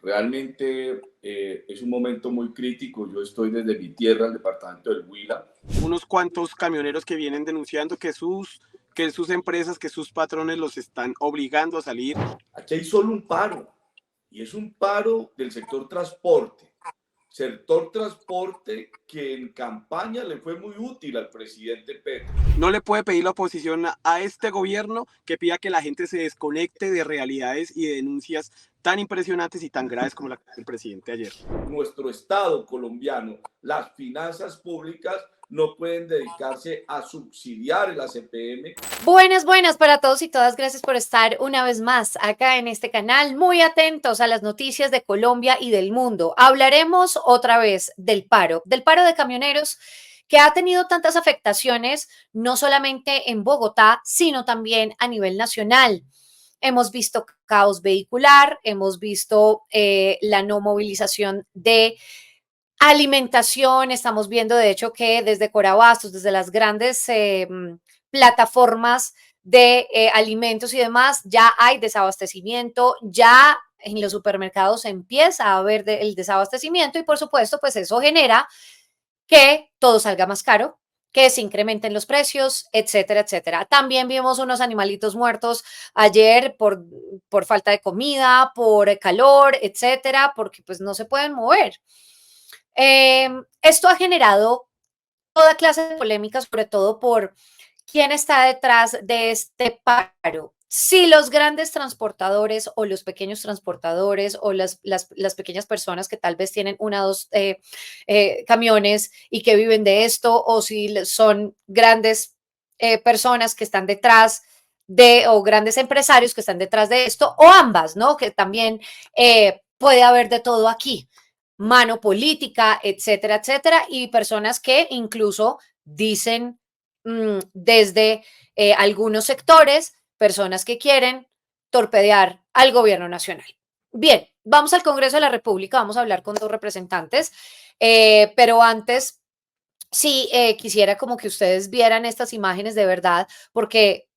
Realmente es un momento muy crítico. Yo estoy desde mi tierra, el departamento del Huila. Unos cuantos camioneros que vienen denunciando que sus empresas, que sus patrones los están obligando a salir. Aquí hay solo un paro, y es un paro del sector transporte. Sector transporte que en campaña le fue muy útil al presidente Petro. No le puede pedir la oposición a este gobierno que pida que la gente se desconecte de realidades y de denuncias tan impresionantes y tan graves como la que hizo el presidente ayer. Nuestro Estado colombiano, las finanzas públicas no pueden dedicarse a subsidiar el ACPM. Buenas para todos y todas. Gracias por estar una vez más acá en este canal, muy atentos a las noticias de Colombia y del mundo. Hablaremos otra vez del paro de camioneros que ha tenido tantas afectaciones, no solamente en Bogotá, sino también a nivel nacional. Hemos visto caos vehicular, hemos visto la no movilización de alimentación. Estamos viendo, de hecho, que desde Corabastos, desde las grandes plataformas de alimentos y demás, ya hay desabastecimiento, ya en los supermercados se empieza a ver el desabastecimiento y por supuesto, pues eso genera que todo salga más caro, que se incrementen los precios, etcétera, etcétera. También vimos unos animalitos muertos ayer por falta de comida, por calor, etcétera, porque pues no se pueden mover. Esto ha generado toda clase de polémicas, sobre todo por quién está detrás de este paro. Si los grandes transportadores o los pequeños transportadores o las pequeñas personas que tal vez tienen una o dos camiones y que viven de esto, o si son grandes personas que están detrás o grandes empresarios que están detrás de esto, o ambas, ¿no? Que también puede haber de todo aquí, mano política, etcétera, etcétera, y personas que incluso dicen desde algunos sectores, personas que quieren torpedear al gobierno nacional. Bien, vamos al Congreso de la República, vamos a hablar con dos representantes, pero antes sí quisiera como que ustedes vieran estas imágenes de verdad, porque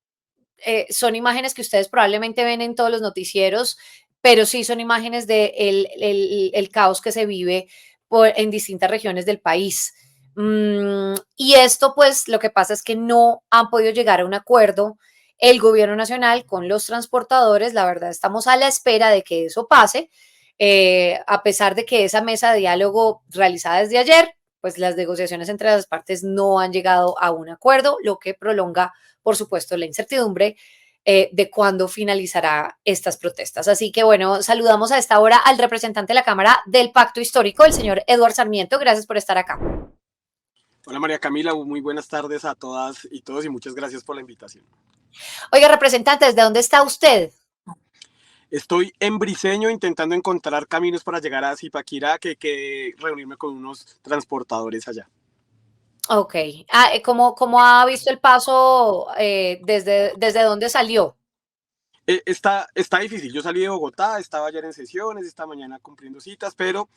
son imágenes que ustedes probablemente ven en todos los noticieros, pero sí son imágenes de el caos que se vive en distintas regiones del país. Y esto, pues, lo que pasa es que no han podido llegar a un acuerdo el gobierno nacional con los transportadores. La verdad, estamos a la espera de que eso pase, a pesar de que esa mesa de diálogo realizada desde ayer, pues las negociaciones entre las partes no han llegado a un acuerdo, lo que prolonga, por supuesto, la incertidumbre de cuándo finalizará estas protestas. Así que bueno, saludamos a esta hora al representante de la Cámara del Pacto Histórico, el señor Eduardo Sarmiento. Gracias por estar acá. Hola María Camila, muy buenas tardes a todas y todos y muchas gracias por la invitación. Oiga, representante, ¿desde dónde está usted? Estoy en Briseño intentando encontrar caminos para llegar a Zipaquirá, que reunirme con unos transportadores allá. Ok. ¿Cómo ha visto el paso desde dónde salió? Está difícil. Yo salí de Bogotá, estaba ayer en sesiones, esta mañana cumpliendo citas, pero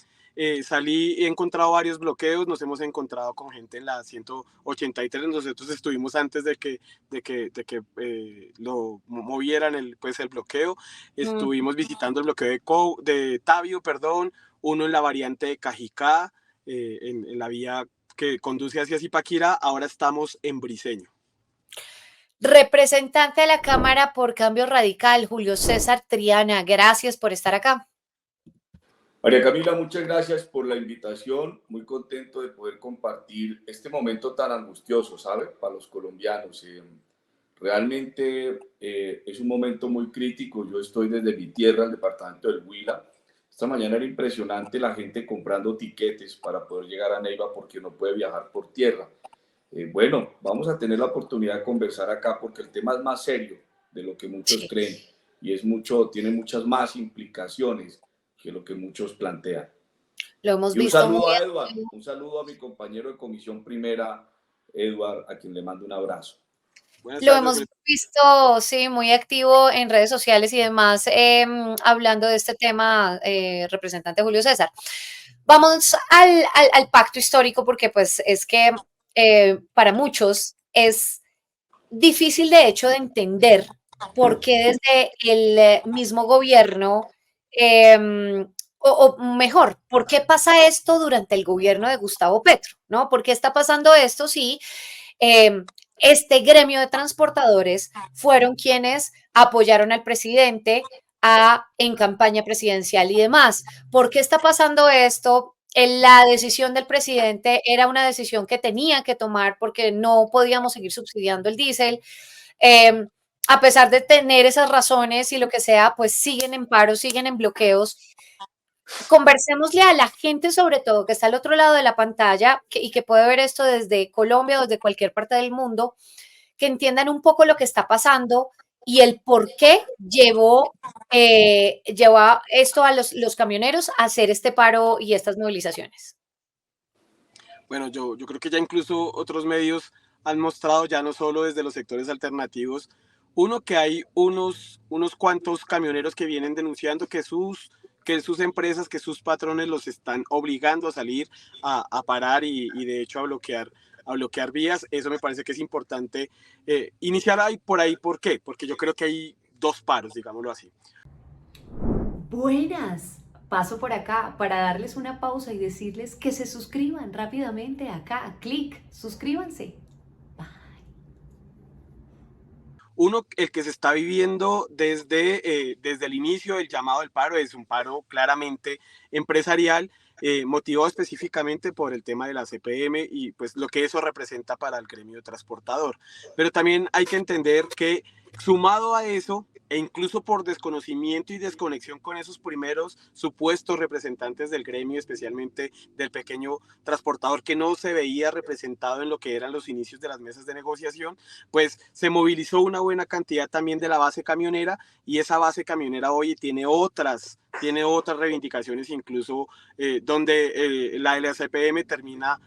salí, he encontrado varios bloqueos, nos hemos encontrado con gente en la 183, nosotros estuvimos antes de que lo movieran el bloqueo, estuvimos visitando el bloqueo de Tabio, perdón, uno en la variante de Cajicá, en la vía que conduce hacia Zipaquirá, ahora estamos en Briseño. Representante de la Cámara por Cambio Radical, Julio César Triana, gracias por estar acá. María Camila, muchas gracias por la invitación. Muy contento de poder compartir este momento tan angustioso, ¿sabe? Para los colombianos. Realmente es un momento muy crítico. Yo estoy desde mi tierra, el departamento del Huila. Esta mañana era impresionante la gente comprando tiquetes para poder llegar a Neiva porque no puede viajar por tierra. Bueno, vamos a tener la oportunidad de conversar acá porque el tema es más serio de lo que muchos creen y tiene muchas más implicaciones que lo que muchos plantean. Lo hemos y un visto saludo a Eduard, un saludo a mi compañero de comisión primera, Eduard, a quien le mando un abrazo. Lo hemos visto, sí, muy activo en redes sociales y demás, hablando de este tema, representante Julio César. Vamos al pacto histórico porque pues es que para muchos es difícil de hecho de entender por qué desde el mismo gobierno o mejor, ¿por qué pasa esto durante el gobierno de Gustavo Petro? ¿No? ¿Por qué está pasando esto si este gremio de transportadores fueron quienes apoyaron al presidente en campaña presidencial y demás? ¿Por qué está pasando esto? La decisión del presidente era una decisión que tenía que tomar porque no podíamos seguir subsidiando el diésel. Eh, a pesar de tener esas razones y lo que sea, pues siguen en paro, siguen en bloqueos. Conversémosle a la gente, sobre todo, que está al otro lado de la pantalla y que puede ver esto desde Colombia o desde cualquier parte del mundo, que entiendan un poco lo que está pasando y el por qué llevó esto a los camioneros a hacer este paro y estas movilizaciones. Bueno, yo creo que ya incluso otros medios han mostrado, ya no solo desde los sectores alternativos, uno, que hay unos cuantos camioneros que vienen denunciando que sus empresas, que sus patrones los están obligando a salir a parar y de hecho a bloquear vías. Eso me parece que es importante iniciar ahí por ahí. ¿Por qué? Porque yo creo que hay dos paros, digámoslo así. Buenas. Paso por acá para darles una pausa y decirles que se suscriban rápidamente acá. Clic, suscríbanse. Uno, el que se está viviendo desde el inicio del llamado del paro, es un paro claramente empresarial, motivado específicamente por el tema de la CPM y pues lo que eso representa para el gremio transportador. Pero también hay que entender que sumado a eso, e incluso por desconocimiento y desconexión con esos primeros supuestos representantes del gremio, especialmente del pequeño transportador que no se veía representado en lo que eran los inicios de las mesas de negociación, pues se movilizó una buena cantidad también de la base camionera, y esa base camionera hoy tiene otras reivindicaciones, incluso donde la LCPM termina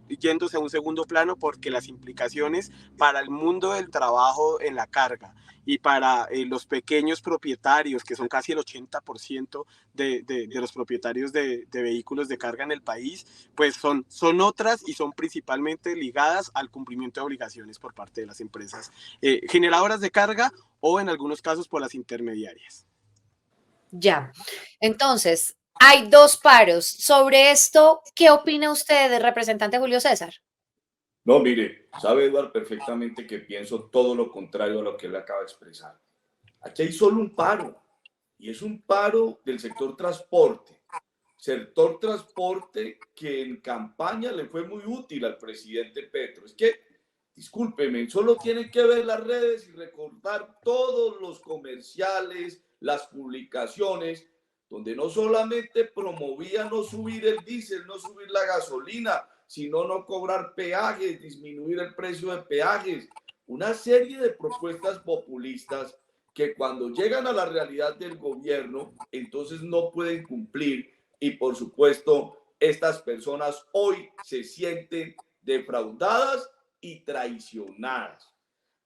yéndose a un segundo plano, porque las implicaciones para el mundo del trabajo en la carga y para los pequeños propietarios, que son casi el 80% de los propietarios de vehículos de carga en el país, pues son otras, y son principalmente ligadas al cumplimiento de obligaciones por parte de las empresas generadoras de carga, o en algunos casos por las intermediarias. Ya, entonces, hay dos paros. Sobre esto, ¿qué opina usted, representante Julio César? No, mire, sabe Eduardo perfectamente que pienso todo lo contrario a lo que él acaba de expresar. Aquí hay solo un paro, y es un paro del sector transporte. Sector transporte que en campaña le fue muy útil al presidente Petro. Es que, discúlpeme, solo tienen que ver las redes y recordar todos los comerciales, las publicaciones, donde no solamente promovía no subir el diésel, no subir la gasolina, sino no cobrar peajes, disminuir el precio de peajes. Una serie de propuestas populistas que cuando llegan a la realidad del gobierno, entonces no pueden cumplir, y por supuesto, estas personas hoy se sienten defraudadas y traicionadas.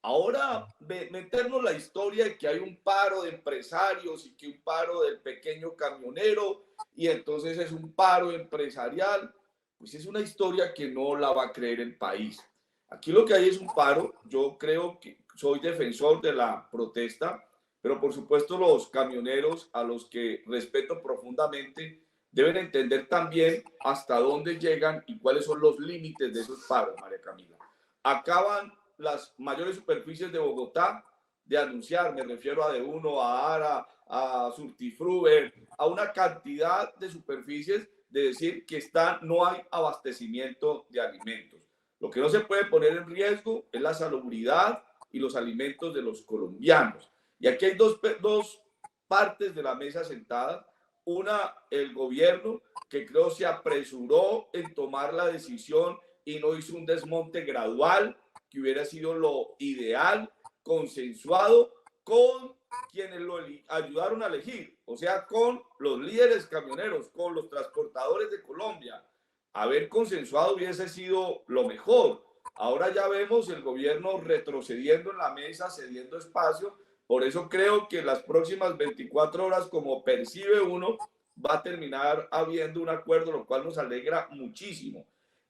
Ahora, meternos la historia de que hay un paro de empresarios y que un paro del pequeño camionero, y entonces es un paro empresarial, pues es una historia que no la va a creer el país. Aquí lo que hay es un paro. Yo creo que soy defensor de la protesta, pero por supuesto los camioneros, a los que respeto profundamente, deben entender también hasta dónde llegan y cuáles son los límites de esos paros, María Camila. Acaban las mayores superficies de Bogotá de anunciar, me refiero a De1, a ARA, a Surtifruber, a una cantidad de superficies, de decir que no hay abastecimiento de alimentos. Lo que no se puede poner en riesgo es la salubridad y los alimentos de los colombianos. Y aquí hay dos partes de la mesa sentadas. Una, el gobierno, que creo se apresuró en tomar la decisión y no hizo un desmonte gradual, que hubiera sido lo ideal, consensuado con quienes lo ayudaron a elegir, o sea, con los líderes camioneros, con los transportadores de Colombia. Haber consensuado hubiese sido lo mejor. Ahora ya vemos el gobierno retrocediendo en la mesa, cediendo espacio. Por eso creo que en las próximas 24 horas, como percibe uno, va a terminar habiendo un acuerdo, lo cual nos alegra muchísimo.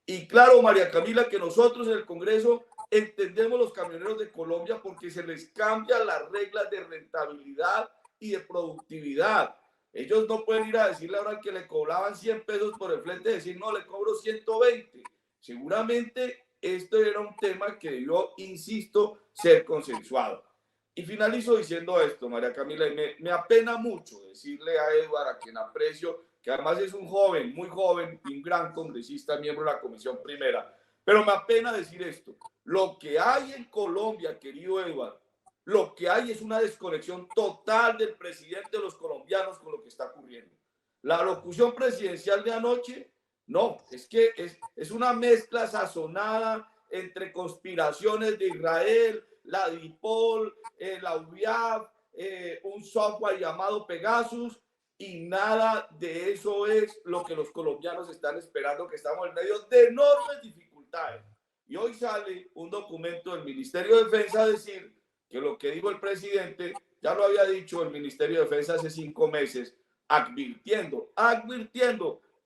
Y claro, María Camila, que nosotros en el Congreso entendemos los camioneros de Colombia, porque se les cambian las reglas de rentabilidad y de productividad. Ellos no pueden ir a decirle ahora que le cobraban 100 pesos por el flete, decir, no, le cobro 120. Seguramente esto era un tema que debió, insisto, ser consensuado. Y finalizo diciendo esto, María Camila, y me apena mucho decirle a Edward, a quien aprecio, que además es un joven, muy joven, y un gran congresista, miembro de la Comisión Primera, pero me apena decir esto. Lo que hay en Colombia, querido Edward, lo que hay es una desconexión total del presidente de los colombianos con lo que está ocurriendo. La locución presidencial de anoche, no, es que es una mezcla sazonada entre conspiraciones de Israel, la DIPOL, la UBIAP, un software llamado Pegasus, y nada de eso es lo que los colombianos están esperando, que estamos en medio de enormes dificultades. Y hoy sale un documento del Ministerio de Defensa a decir que lo que dijo el presidente ya lo había dicho el Ministerio de Defensa hace 5 meses, advirtiendo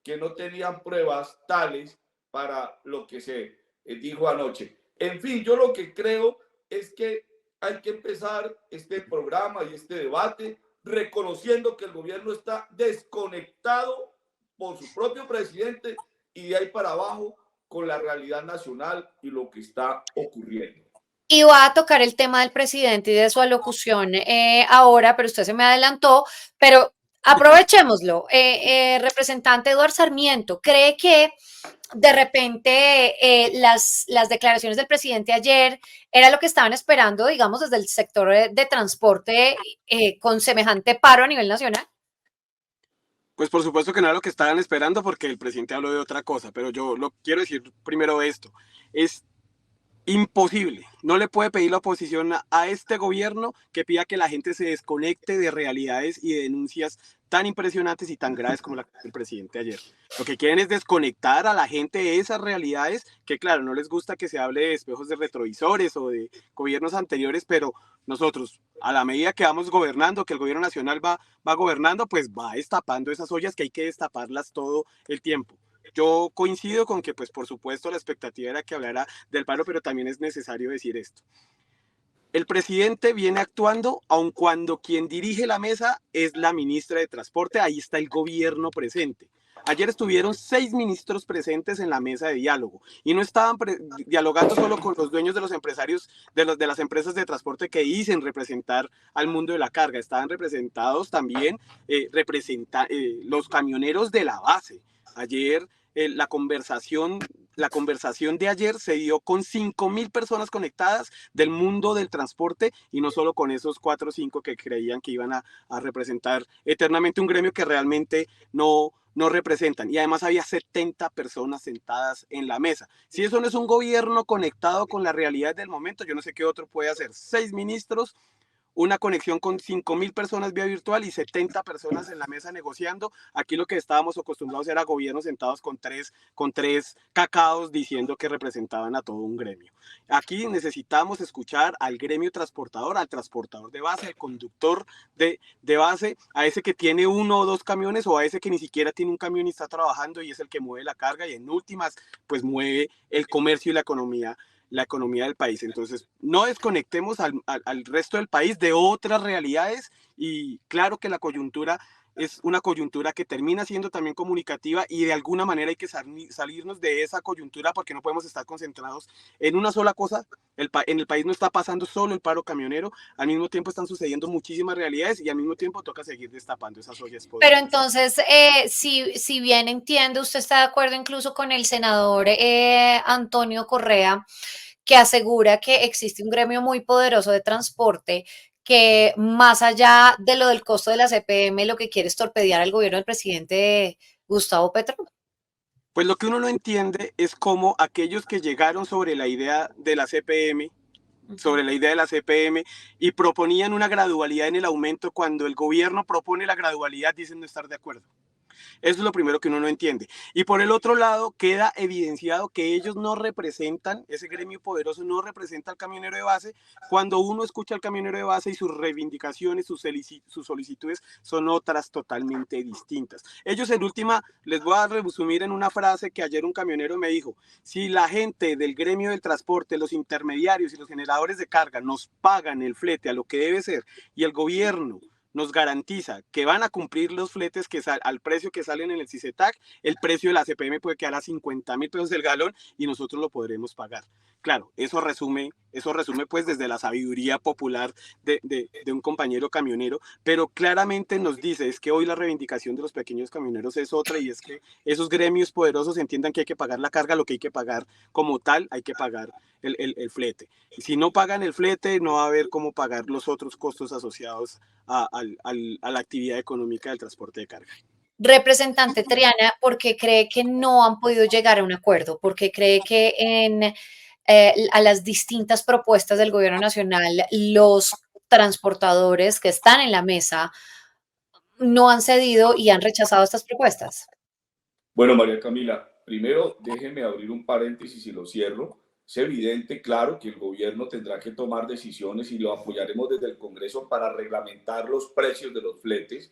que no tenían pruebas tales para lo que se dijo anoche. En fin, yo lo que creo es que hay que empezar este programa y este debate reconociendo que el gobierno está desconectado por su propio presidente y de ahí para abajo con la realidad nacional y lo que está ocurriendo. Y va a tocar el tema del presidente y de su alocución ahora, pero usted se me adelantó, pero aprovechémoslo. Representante Eduardo Sarmiento, ¿cree que de repente las declaraciones del presidente ayer era lo que estaban esperando, digamos, desde el sector de transporte con semejante paro a nivel nacional? Pues por supuesto que no era lo que estaban esperando porque el presidente habló de otra cosa, pero yo lo quiero decir primero esto. Es imposible. No le puede pedir la oposición a este gobierno que pida que la gente se desconecte de realidades y de denuncias tan impresionantes y tan graves como la del presidente ayer. Lo que quieren es desconectar a la gente de esas realidades que, claro, no les gusta que se hable de espejos de retrovisores o de gobiernos anteriores, pero nosotros, a la medida que vamos gobernando, que el gobierno nacional va gobernando, pues va destapando esas ollas que hay que destaparlas todo el tiempo. Yo coincido con que, pues por supuesto, la expectativa era que hablara del paro, pero también es necesario decir esto. El presidente viene actuando aun cuando quien dirige la mesa es la ministra de Transporte, ahí está el gobierno presente. Ayer estuvieron 6 ministros presentes en la mesa de diálogo y no estaban dialogando solo con los dueños de los empresarios de las empresas de transporte que dicen representar al mundo de la carga, estaban representados también los camioneros de la base. Ayer la conversación de ayer se dio con 5.000 personas conectadas del mundo del transporte y no solo con esos 4 o 5 que creían que iban a representar eternamente un gremio que realmente no representan. Y además había 70 personas sentadas en la mesa. Si eso no es un gobierno conectado con la realidad del momento, yo no sé qué otro puede hacer. 6 ministros, una conexión con 5.000 personas vía virtual y 70 personas en la mesa negociando. Aquí lo que estábamos acostumbrados era gobiernos sentados con tres cacaos diciendo que representaban a todo un gremio. Aquí necesitamos escuchar al gremio transportador, al transportador de base, al conductor de base, a ese que tiene 1 o 2 camiones o a ese que ni siquiera tiene un camión y está trabajando y es el que mueve la carga y en últimas pues mueve el comercio y la economía del país. Entonces, no desconectemos al resto del país de otras realidades y claro que la coyuntura es una coyuntura que termina siendo también comunicativa y de alguna manera hay que salirnos de esa coyuntura porque no podemos estar concentrados en una sola cosa. En el país no está pasando solo el paro camionero, al mismo tiempo están sucediendo muchísimas realidades y al mismo tiempo toca seguir destapando esas ollas. Pero entonces, si bien entiendo, usted está de acuerdo incluso con el senador Antonio Correa, que asegura que existe un gremio muy poderoso de transporte que más allá de lo del costo de la CPM, lo que quiere es torpedear al gobierno del presidente Gustavo Petro. Pues lo que uno no entiende es cómo aquellos que llegaron sobre la idea de la CPM, y proponían una gradualidad en el aumento, cuando el gobierno propone la gradualidad dicen no estar de acuerdo. Eso es lo primero que uno no entiende. Y por el otro lado, queda evidenciado que ellos no representan, ese gremio poderoso no representa al camionero de base, cuando uno escucha al camionero de base y sus reivindicaciones, sus solicitudes son otras totalmente distintas. Ellos en última, les voy a resumir en una frase que ayer un camionero me dijo: si la gente del gremio del transporte, los intermediarios y los generadores de carga nos pagan el flete a lo que debe ser y el gobierno nos garantiza que van a cumplir los fletes que al precio que salen en el CICETAC, el precio de la CPM puede quedar a 50.000 pesos el galón y nosotros lo podremos pagar. Claro, eso resume pues desde la sabiduría popular de un compañero camionero, pero claramente nos dice es que hoy la reivindicación de los pequeños camioneros es otra, y es que esos gremios poderosos entiendan que hay que pagar la carga, lo que hay que pagar como tal, hay que pagar el flete. Y si no pagan el flete, no va a haber cómo pagar los otros costos asociados a la actividad económica del transporte de carga. Representante Triana, ¿por qué cree que no han podido llegar a un acuerdo? ¿Por qué cree que a las distintas propuestas del gobierno nacional, los transportadores que están en la mesa no han cedido y han rechazado estas propuestas? Bueno, María Camila, primero déjeme abrir un paréntesis y lo cierro. Es evidente, claro, que el gobierno tendrá que tomar decisiones y lo apoyaremos desde el Congreso para reglamentar los precios de los fletes,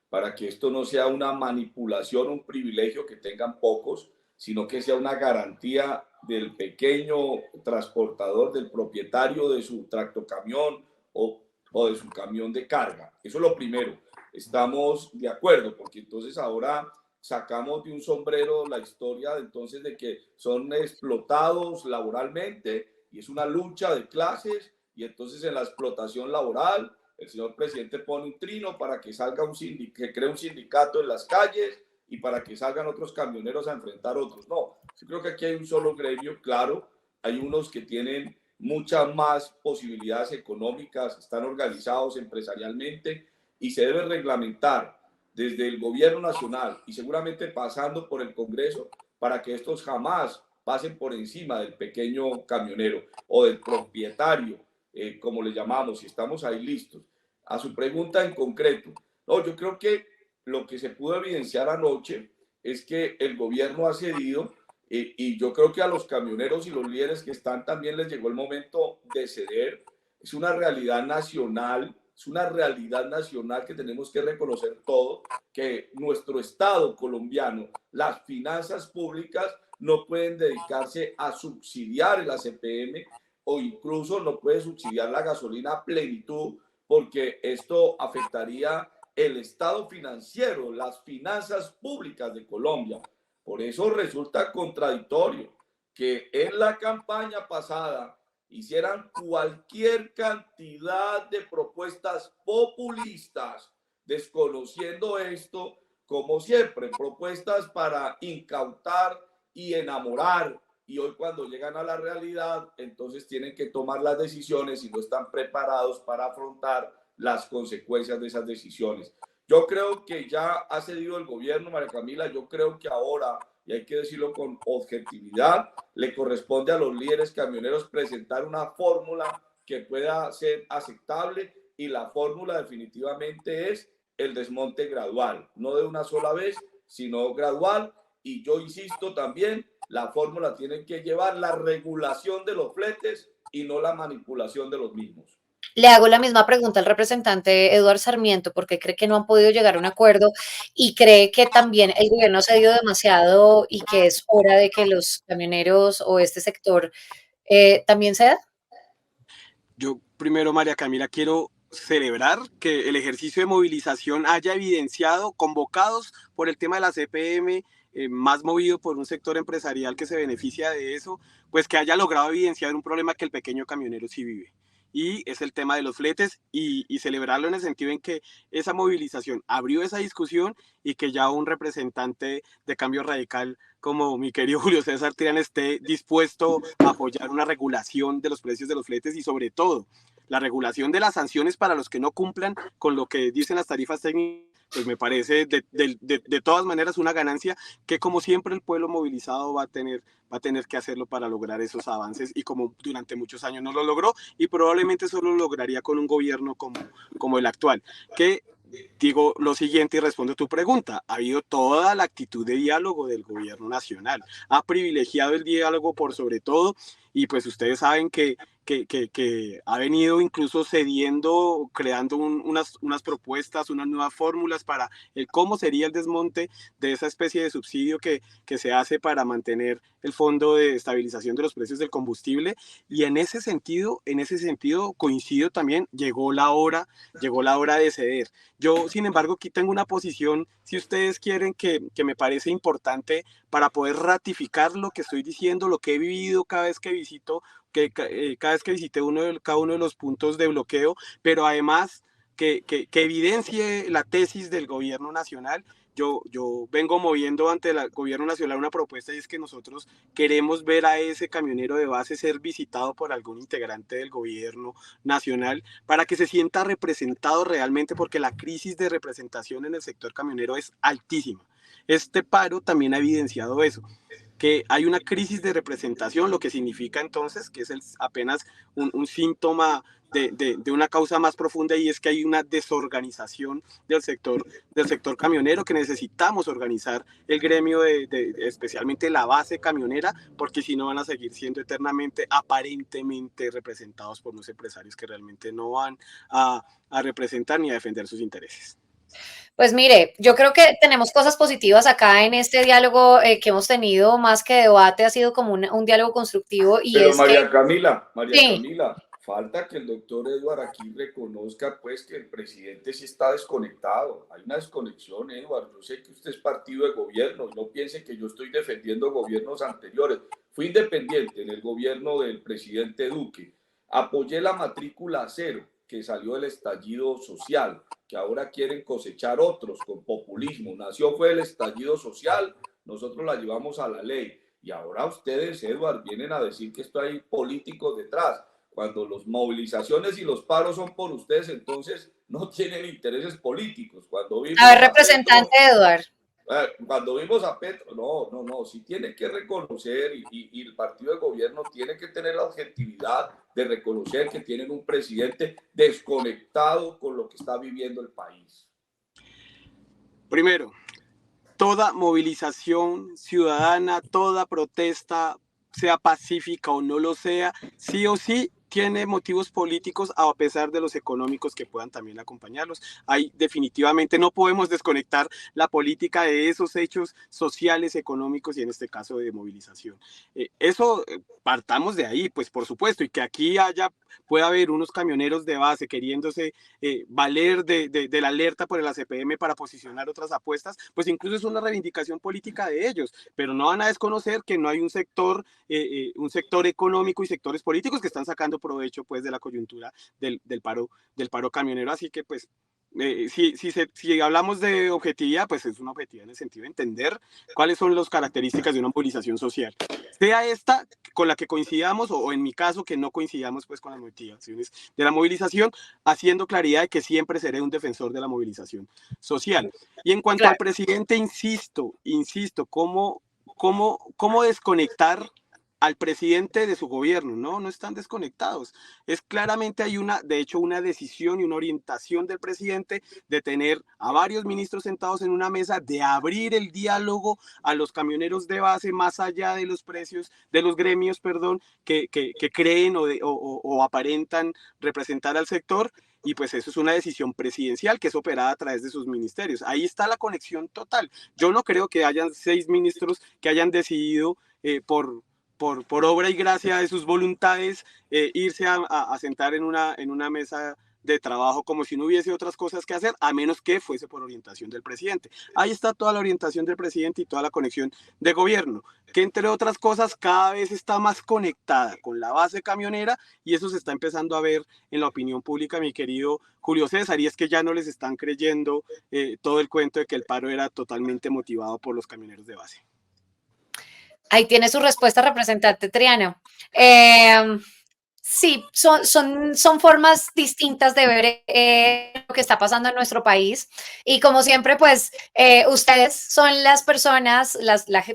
para que esto no sea una manipulación, un privilegio que tengan pocos, sino que sea una garantía del pequeño transportador, del propietario de su tractocamión o de su camión de carga. Eso es lo primero. Estamos de acuerdo, porque entonces ahora sacamos de un sombrero la historia de entonces de que son explotados laboralmente y es una lucha de clases, y entonces en la explotación laboral el señor presidente pone un trino para que salga que cree un sindicato en las calles y para que salgan otros camioneros a enfrentar otros. No, yo creo que aquí hay un solo gremio, claro, hay unos que tienen muchas más posibilidades económicas, están organizados empresarialmente y se debe reglamentar desde el gobierno nacional y seguramente pasando por el Congreso para que estos jamás pasen por encima del pequeño camionero o del propietario, como le llamamos, y estamos ahí listos. A su pregunta en concreto, no, yo creo que lo que se pudo evidenciar anoche es que el gobierno ha cedido, y yo creo que a los camioneros y los líderes que están también les llegó el momento de ceder. Es una realidad nacional. Es una realidad nacional que tenemos que reconocer todo, que nuestro Estado colombiano, las finanzas públicas no pueden dedicarse a subsidiar el ACPM o incluso no puede subsidiar la gasolina a plenitud, porque esto afectaría el estado financiero, las finanzas públicas de Colombia. Por eso resulta contradictorio que en la campaña pasada hicieran cualquier cantidad de propuestas populistas, desconociendo esto, como siempre, propuestas para incautar y enamorar, y hoy cuando llegan a la realidad, entonces tienen que tomar las decisiones y no están preparados para afrontar las consecuencias de esas decisiones. Yo creo que ya ha cedido el gobierno, María Camila. Yo creo que ahora, y hay que decirlo con objetividad, le corresponde a los líderes camioneros presentar una fórmula que pueda ser aceptable, y la fórmula definitivamente es el desmonte gradual, no de una sola vez, sino gradual. Y yo insisto también, la fórmula tiene que llevar la regulación de los fletes y no la manipulación de los mismos. Le hago la misma pregunta al representante Eduardo Sarmiento, porque cree que no han podido llegar a un acuerdo y cree que también el gobierno ha cedido demasiado y que es hora de que los camioneros o este sector también ceda. Yo primero, María Camila, quiero celebrar que el ejercicio de movilización haya evidenciado, convocados por el tema de la CPM, más movido por un sector empresarial que se beneficia de eso, pues que haya logrado evidenciar un problema que el pequeño camionero sí vive. Y es el tema de los fletes, y celebrarlo en el sentido en que esa movilización abrió esa discusión y que ya un representante de Cambio Radical como mi querido Julio César Triana esté dispuesto a apoyar una regulación de los precios de los fletes y sobre todo la regulación de las sanciones para los que no cumplan con lo que dicen las tarifas técnicas. Pues me parece de todas maneras una ganancia que, como siempre, el pueblo movilizado va a tener que hacerlo para lograr esos avances, y como durante muchos años no lo logró y probablemente solo lo lograría con un gobierno como el actual. Que digo lo siguiente y respondo a tu pregunta: ha habido toda la actitud de diálogo del gobierno nacional, ha privilegiado el diálogo por sobre todo, y pues ustedes saben que que ha venido incluso cediendo, creando unas propuestas, unas nuevas fórmulas para el cómo sería el desmonte de esa especie de subsidio que se hace para mantener el fondo de estabilización de los precios del combustible. Y en ese sentido coincido también, llegó la hora de ceder. Yo, sin embargo, aquí tengo una posición, si ustedes quieren, que me parece importante para poder ratificar lo que estoy diciendo, lo que he vivido cada vez que visito, cada vez que visité cada uno de los puntos de bloqueo, pero además que evidencie la tesis del gobierno nacional. Yo vengo moviendo ante el gobierno nacional una propuesta, y es que nosotros queremos ver a ese camionero de base ser visitado por algún integrante del gobierno nacional para que se sienta representado realmente, porque la crisis de representación en el sector camionero es altísima. Este paro también ha evidenciado eso, que hay una crisis de representación, lo que significa entonces que es apenas un síntoma de una causa más profunda, y es que hay una desorganización del sector camionero, que necesitamos organizar el gremio, especialmente la base camionera, porque si no van a seguir siendo eternamente, aparentemente representados por unos empresarios que realmente no van a representar ni a defender sus intereses. Pues mire, yo creo que tenemos cosas positivas acá en este diálogo que hemos tenido, más que debate, ha sido como un diálogo constructivo, y Pero es María que... Camila, Sí. falta que el doctor Eduardo aquí reconozca pues que el presidente sí está desconectado. Hay una desconexión, Eduardo. Yo sé que usted es partido de gobierno, no piense que yo estoy defendiendo gobiernos anteriores. Fui independiente en el gobierno del presidente Duque. Apoyé la matrícula cero, que salió del estallido social, que ahora quieren cosechar otros con populismo. Fue el estallido social, nosotros la llevamos a la ley. Y ahora ustedes, Eduardo, vienen a decir que esto hay políticos detrás. Cuando las movilizaciones y los paros son por ustedes, entonces no tienen intereses políticos. A ver, representante Eduardo. Cuando vimos a Petro, no, sí tiene que reconocer, y el partido de gobierno tiene que tener la objetividad de reconocer que tienen un presidente desconectado con lo que está viviendo el país. Primero, toda movilización ciudadana, toda protesta, sea pacífica o no lo sea, sí o sí tiene motivos políticos, a pesar de los económicos que puedan también acompañarlos. Ahí definitivamente no podemos desconectar la política de esos hechos sociales, económicos y en este caso de movilización. Eso partamos de ahí, pues por supuesto, y que aquí pueda haber unos camioneros de base queriéndose valer de la alerta por el ACPM para posicionar otras apuestas, pues incluso es una reivindicación política de ellos, pero no van a desconocer que no hay un sector económico y sectores políticos que están sacando provecho pues de la coyuntura del paro camionero. Así que pues si hablamos de objetividad, pues es una objetividad en el sentido de entender cuáles son las características de una movilización social, sea esta con la que coincidamos o en mi caso que no coincidamos pues con las motivaciones de la movilización, haciendo claridad de que siempre seré un defensor de la movilización social. Y en cuanto al presidente, insisto, ¿cómo desconectar al presidente de su gobierno? No están desconectados. Es claramente de hecho, una decisión y una orientación del presidente de tener a varios ministros sentados en una mesa, de abrir el diálogo a los camioneros de base más allá de los precios, de los gremios, que creen o aparentan representar al sector. Y pues eso es una decisión presidencial que es operada a través de sus ministerios. Ahí está la conexión total. Yo no creo que hayan 6 ministros que hayan decidido por obra y gracia de sus voluntades irse a sentar en una mesa de trabajo como si no hubiese otras cosas que hacer, a menos que fuese por orientación del presidente. Ahí está toda la orientación del presidente y toda la conexión de gobierno, que entre otras cosas cada vez está más conectada con la base camionera, y eso se está empezando a ver en la opinión pública, mi querido Julio César, y es que ya no les están creyendo todo el cuento de que el paro era totalmente motivado por los camioneros de base. Ahí tiene su respuesta, representante Triana. Sí, son formas distintas de ver lo que está pasando en nuestro país, y como siempre, pues ustedes son las personas,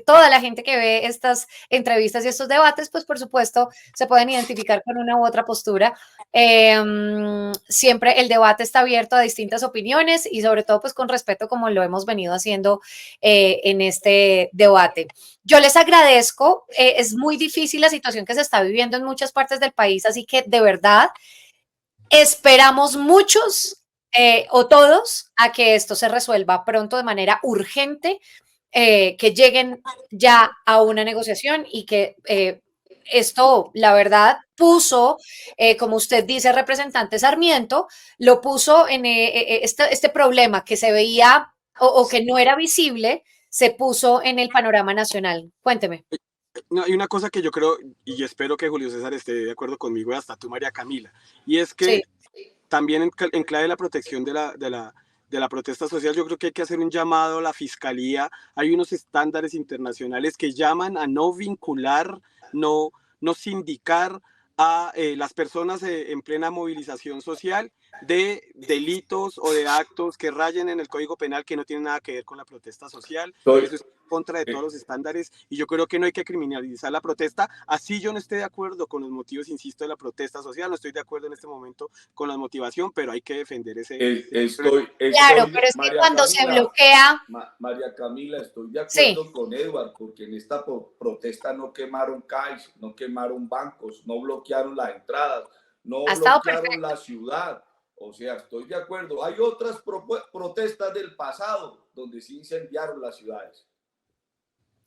toda la gente que ve estas entrevistas y estos debates, pues por supuesto se pueden identificar con una u otra postura. Siempre el debate está abierto a distintas opiniones y sobre todo pues con respeto, como lo hemos venido haciendo en este debate. Yo les agradezco, es muy difícil la situación que se está viviendo en muchas partes del país país. Así que de verdad esperamos muchos o todos a que esto se resuelva pronto de manera urgente, que lleguen ya a una negociación y que esto, la verdad, puso, como usted dice, representante Sarmiento, lo puso en este problema que se veía o que no era visible, se puso en el panorama nacional. Cuénteme. No, hay una cosa que yo creo y espero que Julio César esté de acuerdo conmigo y hasta tú, María Camila, y es que Sí. también en clave de la protección de la protesta social, yo creo que hay que hacer un llamado a la fiscalía. Hay unos estándares internacionales que llaman a no vincular, no sindicar a las personas en plena movilización social de delitos o de actos que rayen en el Código Penal que no tienen nada que ver con la protesta social. Eso es en contra de todos los estándares y yo creo que no hay que criminalizar la protesta. Así yo no esté de acuerdo con los motivos, insisto, de la protesta social, no estoy de acuerdo en este momento con la motivación, pero hay que defender Claro, pero es que cuando se bloquea... María Camila, estoy de Sí. acuerdo con Edward, porque en esta protesta no quemaron CAIS, no quemaron bancos, no bloquearon las entradas, no bloquearon la ciudad. O sea, estoy de acuerdo. Hay otras protestas del pasado donde sí incendiaron las ciudades.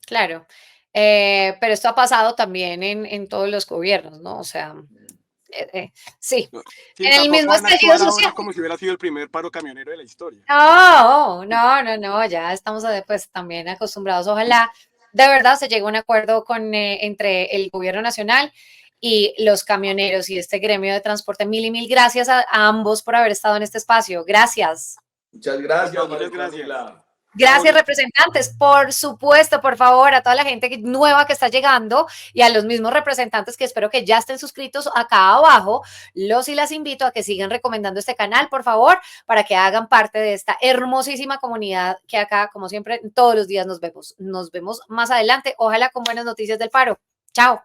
Claro, pero esto ha pasado también en todos los gobiernos, ¿no? O sea, sí, Sí, en el mismo estallido social. Como si hubiera sido el primer paro camionero de la historia. No, ya estamos pues también acostumbrados. Ojalá de verdad se llegue a un acuerdo entre el gobierno nacional y los camioneros y este gremio de transporte. Mil y mil gracias a ambos por haber estado en este espacio. Gracias. Muchas gracias, María Camila. Gracias, representantes. Por supuesto, por favor, a toda la gente nueva que está llegando y a los mismos representantes que espero que ya estén suscritos acá abajo, los y las invito a que sigan recomendando este canal, por favor, para que hagan parte de esta hermosísima comunidad que acá, como siempre, todos los días nos vemos. Nos vemos más adelante, ojalá con buenas noticias del paro. Chao.